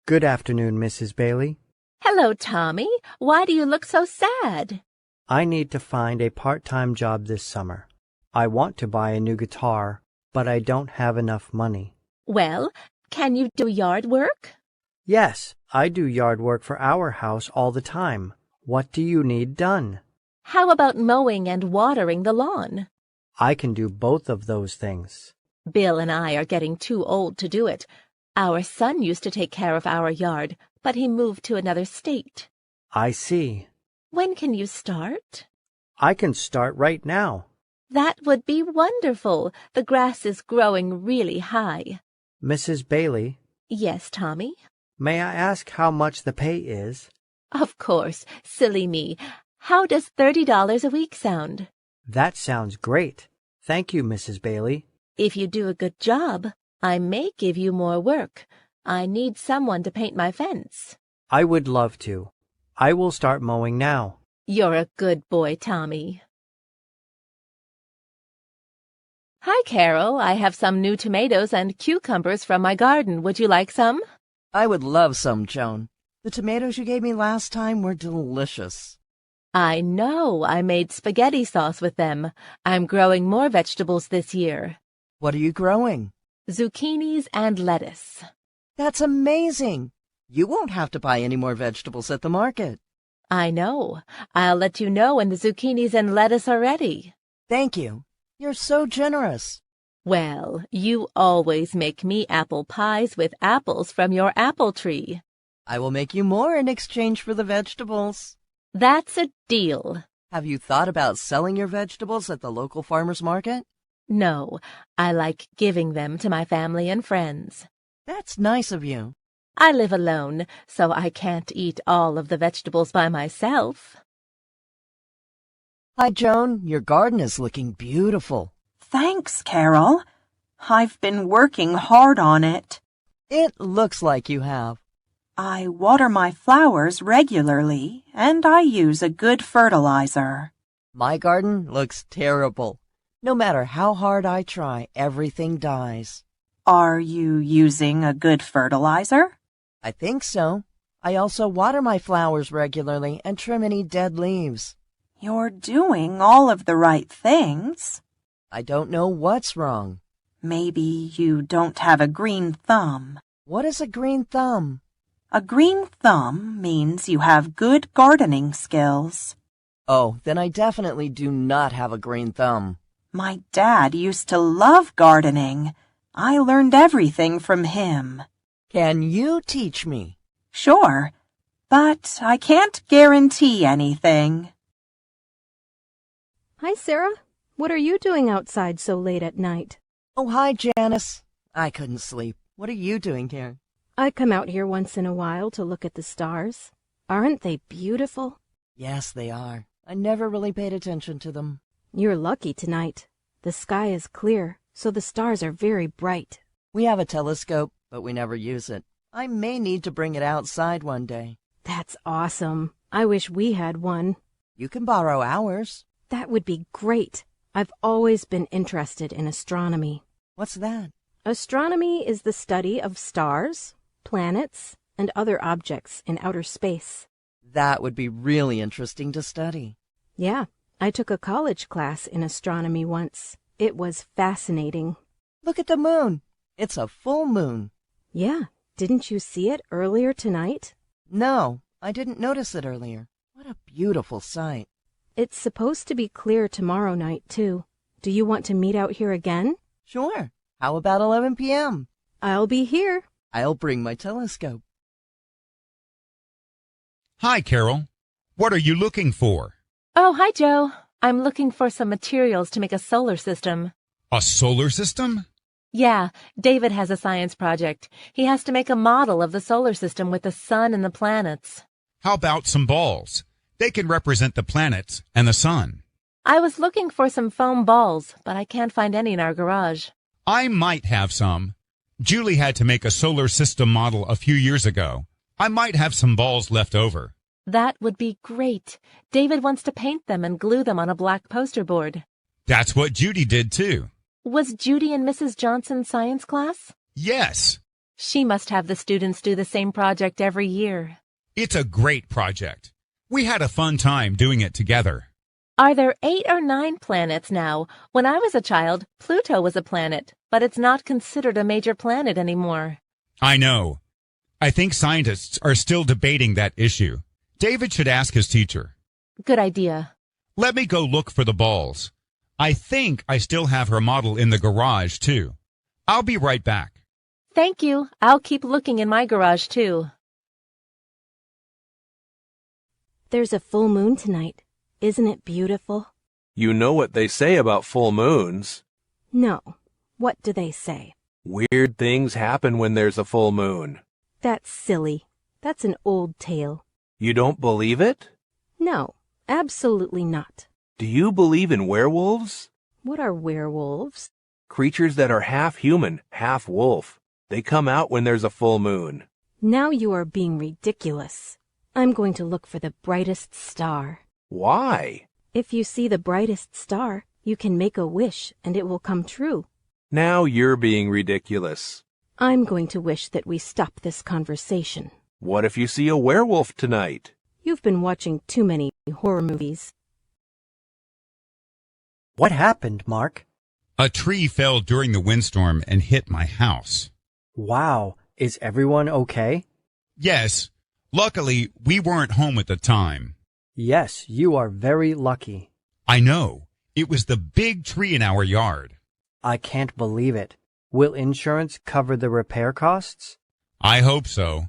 Good afternoon, Mrs. Bailey. Hello, Tommy. Why do you look so sad? I need to find a part-time job this summer. I want to buy a new guitar, but I don't have enough money. Well, can you do yard work? Yes, I do yard work for our house all the time. What do you need done? How about mowing and watering the lawn? I can do both of those things. Bill and I are getting too old to do it. Our son used to take care of our yard, but he moved to another state. I see. When can you start? I can start right now. That would be wonderful. The grass is growing really high. Mrs. Bailey, Yes, Tommy? may I ask how much the pay is? Of course, silly me. How does $30 a week sound? That sounds great. Thank you, Mrs. Bailey. If you do a good job, I may give you more work. I need someone to paint my fence. I would love to. I will start mowing now. You're a good boy, Tommy. Hi, Carol. I have some new tomatoes and cucumbers from my garden. Would you like some? I would love some, Joan. The tomatoes you gave me last time were delicious. I know. I made spaghetti sauce with them. I'm growing more vegetables this year. What are you growing? Zucchinis and lettuce. That's amazing. You won't have to buy any more vegetables at the market. I know. I'll let you know when the zucchinis and lettuce are ready. Thank you. You're so generous. Well, you always make me apple pies with apples from your apple tree. I will make you more in exchange for the vegetables. That's a deal. Have you thought about selling your vegetables at the local farmer's market? No, I like giving them to my family and friends. That's nice of you. I live alone, so I can't eat all of the vegetables by myself. Hi, Joan. Your garden is looking beautiful. Thanks, Carol. I've been working hard on it. It looks like you have. I water my flowers regularly, and I use a good fertilizer. My garden looks terrible. No matter how hard I try, everything dies. Are you using a good fertilizer? I think so. I also water my flowers regularly and trim any dead leaves. You're doing all of the right things. I don't know what's wrong. Maybe you don't have a green thumb. What is a green thumb? A green thumb means you have good gardening skills. Oh, then I definitely do not have a green thumb. My dad used to love gardening. I learned everything from him. Can you teach me? Sure, but I can't guarantee anything. Hi, Sarah. What are you doing outside so late at night? Oh, hi, Janice. I couldn't sleep. What are you doing here? I come out here once in a while to look at the stars. Aren't they beautiful? Yes, they are. I never really paid attention to them. You're lucky tonight. The sky is clear, so the stars are very bright. We have a telescope, but we never use it. I may need to bring it outside one day. That's awesome. I wish we had one. You can borrow ours. That would be great. I've always been interested in astronomy. What's that? Astronomy is the study of stars, planets, and other objects in outer space. That would be really interesting to study. Yeah, I took a college class in astronomy once. It was fascinating. Look at the moon. It's a full moon. Yeah, didn't you see it earlier tonight? No, I didn't notice it earlier. What a beautiful sight. It's supposed to be clear tomorrow night, too. Do you want to meet out here again? Sure. How about 11 p.m.? I'll be here. I'll bring my telescope. Hi, Carol. What are you looking for? Oh, hi, Joe. I'm looking for some materials to make a solar system. A solar system? Yeah, David has a science project. He has to make a model of the solar system with the sun and the planets. How about some balls? They can represent the planets and the sun. I was looking for some foam balls, but I can't find any in our garage. I might have some. Julie had to make a solar system model a few years ago. I might have some balls left over. That would be great. David wants to paint them and glue them on a black poster board. That's what Judy did, too. Was Judy in Mrs. Johnson's science class? Yes. She must have the students do the same project every year. It's a great project. We had a fun time doing it together. Are there 8 or 9 planets now? When I was a child, Pluto was a planet, but it's not considered a major planet anymore. I know. I think scientists are still debating that issue. David should ask his teacher. Good idea. Let me go look for the balls. I think I still have her model in the garage, too. I'll be right back. Thank you. I'll keep looking in my garage, too. There's a full moon tonight. Isn't it beautiful? You know what they say about full moons. No. What do they say? Weird things happen when there's a full moon. That's silly. That's an old tale. You don't believe it? No, absolutely not. Do you believe in werewolves? What are werewolves? Creatures that are half human, half wolf. They come out when there's a full moon. Now you are being ridiculous. I'm going to look for the brightest star. Why? If you see the brightest star, you can make a wish and it will come true. Now you're being ridiculous. I'm going to wish that we stop this conversation. What if you see a werewolf tonight? You've been watching too many horror movies. What happened, Mark? A tree fell during the windstorm and hit my house. Wow, is everyone okay? Yes. Luckily, we weren't home at the time. Yes, you are very lucky. I know. It was the big tree in our yard. I can't believe it. Will insurance cover the repair costs? I hope so.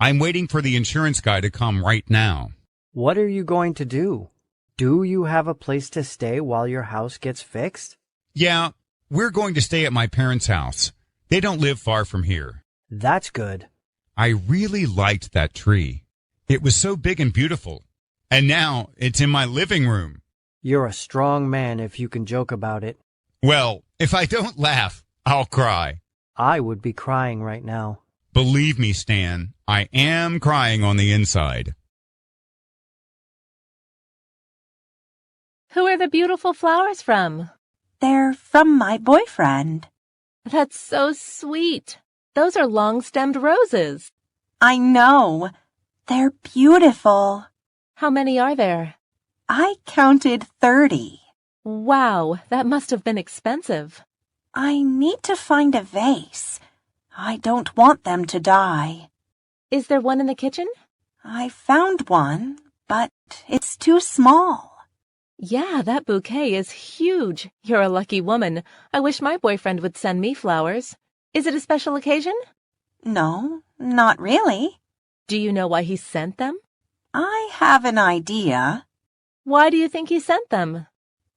I'm waiting for the insurance guy to come right now. What are you going to do? Do you have a place to stay while your house gets fixed? Yeah, we're going to stay at my parents' house. They don't live far from here. That's good. I really liked that tree. It was so big and beautiful. And now it's in my living room. You're a strong man if you can joke about it. Well, if I don't laugh, I'll cry. I would be crying right now. Believe me, Stan, I am crying on the inside. Who are the beautiful flowers from? They're from my boyfriend. That's so sweet. Those are long-stemmed roses. I know. They're beautiful. How many are there? I counted 30. Wow, that must have been expensive. I need to find a vase. I don't want them to die. Is there one in the kitchen? I found one, but it's too small. Yeah, that bouquet is huge. You're a lucky woman. I wish my boyfriend would send me flowers. Is it a special occasion? No, not really. Do you know why he sent them? I have an idea. Why do you think he sent them?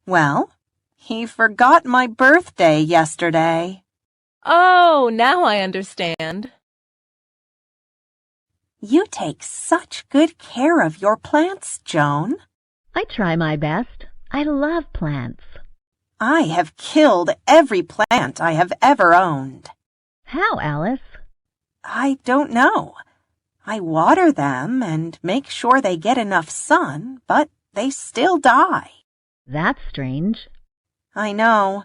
Well, he forgot my birthday yesterday. Oh, now I understand. You take such good care of your plants, Joan. I try my best. I love plants. I have killed every plant I have ever owned. How, Alice? I don't know. I water them and make sure they get enough sun, but they still die. That's strange. I know.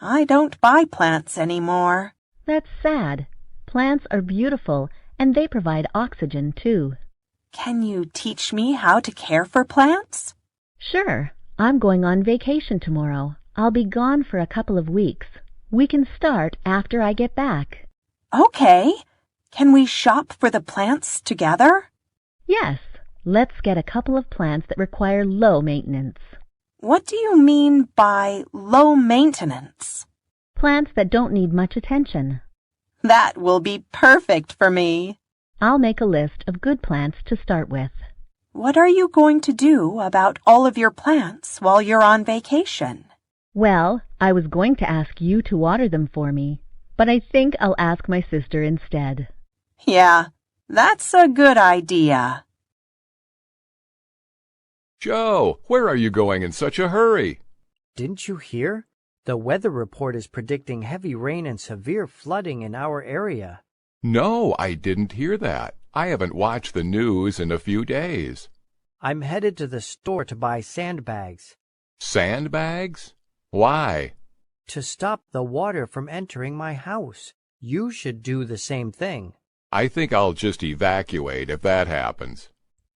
I don't buy plants anymore. That's sad. Plants are beautiful, and they provide oxygen, too. Can you teach me how to care for plants? Sure. I'm going on vacation tomorrow. I'll be gone for a couple of weeks. We can start after I get back. Okay. Can we shop for the plants together? Yes. Let's get a couple of plants that require low maintenance. What do you mean by low maintenance? Plants that don't need much attention. That will be perfect for me. I'll make a list of good plants to start with. What are you going to do about all of your plants while you're on vacation? Well, I was going to ask you to water them for me, but I think I'll ask my sister instead. Yeah, that's a good idea. Joe, where are you going in such a hurry? Didn't you hear? The weather report is predicting heavy rain and severe flooding in our area. No, I didn't hear that. I haven't watched the news in a few days. I'm headed to the store to buy sandbags. Sandbags? Why? To stop the water from entering my house. You should do the same thing. I think I'll just evacuate if that happens.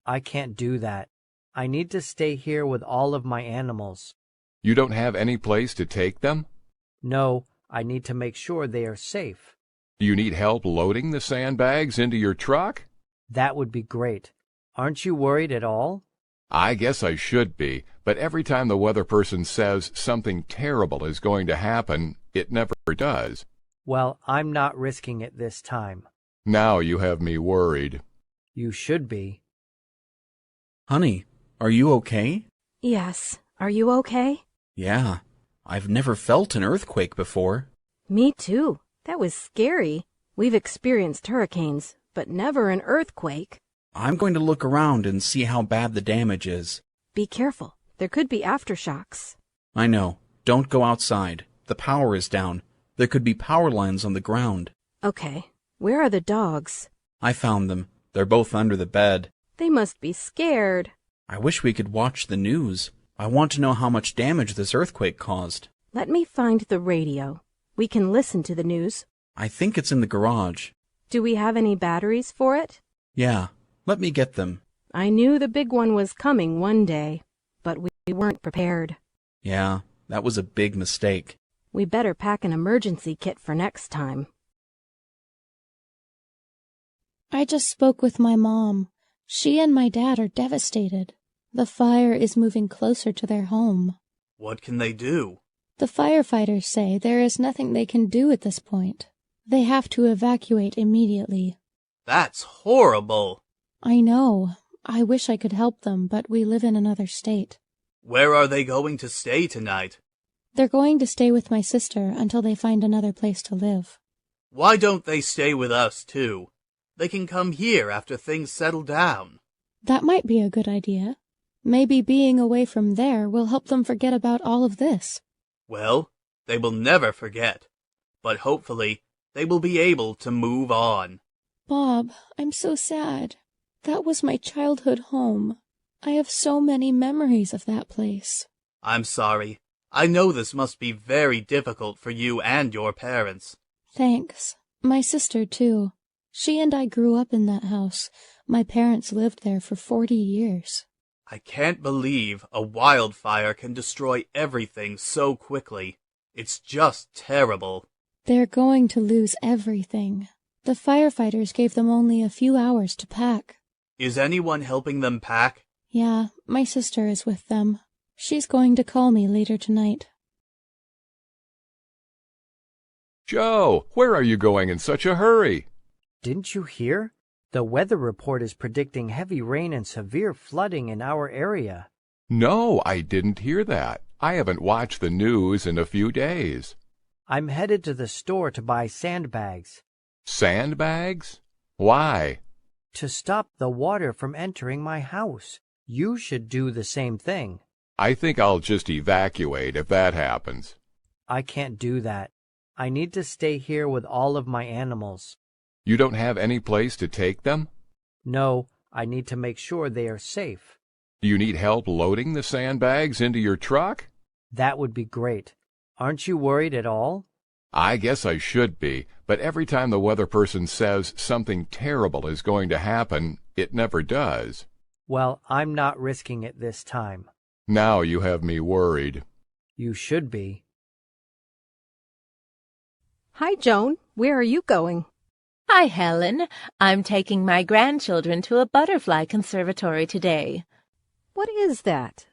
I can't do that. I need to stay here with all of my animals. You don't have any place to take them? No, I need to make sure they are safe. Do you need help loading the sandbags into your truck? That would be great. Aren't you worried at all? I guess I should be, but every time the weather person says something terrible is going to happen, it never does. Well, I'm not risking it this time. Now you have me worried. You should be. Honey, are you okay? Yes. Are you okay? Yeah. I've never felt an earthquake before. Me too. That was scary. We've experienced hurricanes, but never an earthquake. I'm going to look around and see how bad the damage is. Be careful. There could be aftershocks. I know. Don't go outside. The power is down. There could be power lines on the ground. Okay. Where are the dogs? I found them. They're both under the bed. They must be scared. I wish we could watch the news. I want to know how much damage this earthquake caused. Let me find the radio. We can listen to the news. I think it's in the garage. Do we have any batteries for it? Yeah. Let me get them. I knew the big one was coming one day, but we weren't prepared. Yeah, that was a big mistake. We better pack an emergency kit for next time. I just spoke with my mom. She and my dad are devastated. The fire is moving closer to their home. What can they do? The firefighters say there is nothing they can do at this point. They have to evacuate immediately. That's horrible. I know. I wish I could help them, but we live in another state. Where are they going to stay tonight? They're going to stay with my sister until they find another place to live. Why don't they stay with us, too? They can come here after things settle down. That might be a good idea. Maybe being away from there will help them forget about all of this. Well, they will never forget. But hopefully, they will be able to move on. Bob, I'm so sad. That was my childhood home. I have so many memories of that place. I'm sorry. I know this must be very difficult for you and your parents. Thanks. My sister, too. She and I grew up in that house. My parents lived there for 40 years. I can't believe a wildfire can destroy everything so quickly. It's just terrible. They're going to lose everything. The firefighters gave them only a few hours to pack. Is anyone helping them pack? Yeah, my sister is with them. She's going to call me later tonight. Joe, where are you going in such a hurry? Didn't you hear? The weather report is predicting heavy rain and severe flooding in our area. No, I didn't hear that. I haven't watched the news in a few days. I'm headed to the store to buy sandbags. Sandbags? Why? To stop the water from entering my house. You should do the same thing. I think I'll just evacuate if that happens. I can't do that. I need to stay here with all of my animals. You don't have any place to take them? No, I need to make sure they are safe. Do you need help loading the sandbags into your truck? That would be great. Aren't you worried at all? I guess I should be, but every time the weather person says something terrible is going to happen, it never does. Well, I'm not risking it this time. Now you have me worried. You should be. Hi, Joan. Where are you going? Hi, Helen. I'm taking my grandchildren to a butterfly conservatory today. What is that?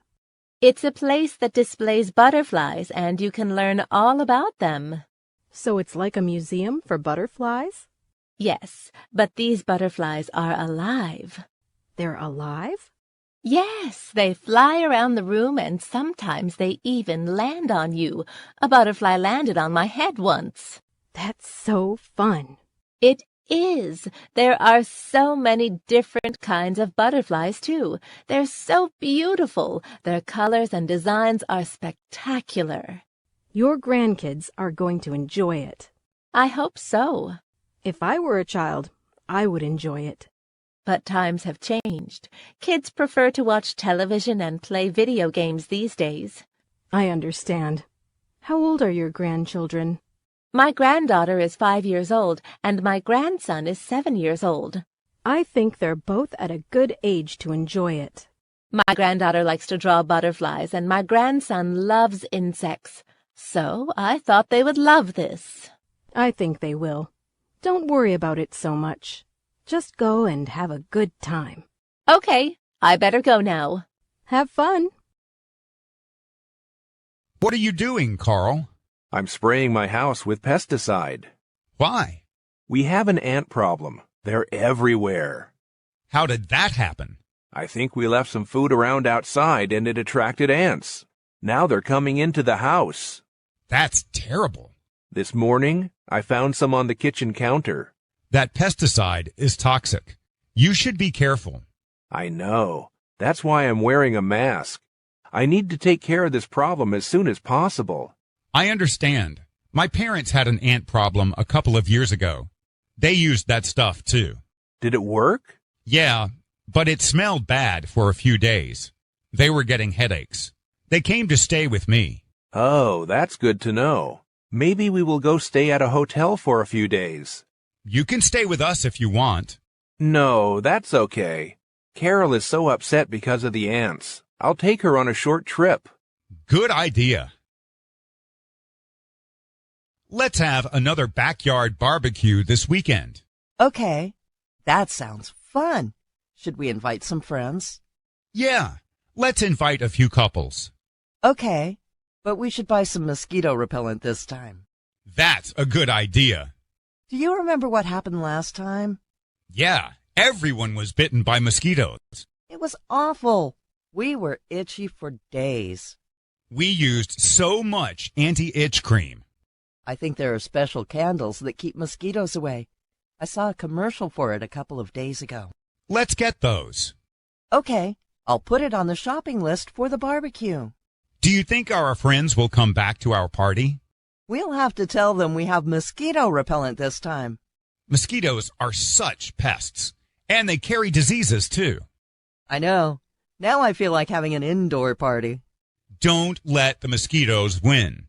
It's a place that displays butterflies, and you can learn all about them. So it's like a museum for butterflies? Yes, but these butterflies are alive. They're alive? Yes, they fly around the room, and sometimes they even land on you. A butterfly landed on my head once. That's so fun. It is. There are so many different kinds of butterflies, too. They're so beautiful. Their colors and designs are spectacular. Your grandkids are going to enjoy it. I hope so. If I were a child, I would enjoy it. But times have changed. Kids prefer to watch television and play video games these days. I understand. How old are your grandchildren? My granddaughter is 5 years old, and my grandson is 7 years old. I think they're both at a good age to enjoy it. My granddaughter likes to draw butterflies, and my grandson loves insects. So I thought they would love this. I think they will. Don't worry about it so much. Just go and have a good time. Okay, I better go now. Have fun. What are you doing, Carl? I'm spraying my house with pesticide. Why? We have an ant problem. They're everywhere. How did that happen? I think we left some food around outside and it attracted ants. Now they're coming into the house. That's terrible. This morning, I found some on the kitchen counter. That pesticide is toxic. You should be careful. I know. That's why I'm wearing a mask. I need to take care of this problem as soon as possible. I understand. My parents had an ant problem a couple of years ago. They used that stuff, too. Did it work? Yeah, but it smelled bad for a few days. They were getting headaches. They came to stay with me. Oh, that's good to know. Maybe we will go stay at a hotel for a few days. You can stay with us if you want. No, that's okay. Carol is so upset because of the ants. I'll take her on a short trip. Good idea. Let's have another backyard barbecue this weekend. Okay, that sounds fun. Should we invite some friends? Yeah, let's invite a few couples. Okay, but we should buy some mosquito repellent this time. That's a good idea. Do you remember what happened last time? Yeah, everyone was bitten by mosquitoes. It was awful. We were itchy for days. We used so much anti-itch cream. I think there are special candles that keep mosquitoes away. I saw a commercial for it a couple of days ago. Let's get those. Okay, I'll put it on the shopping list for the barbecue. Do you think our friends will come back to our party? We'll have to tell them we have mosquito repellent this time. Mosquitoes are such pests, and they carry diseases too. I know. Now I feel like having an indoor party. Don't let the mosquitoes win.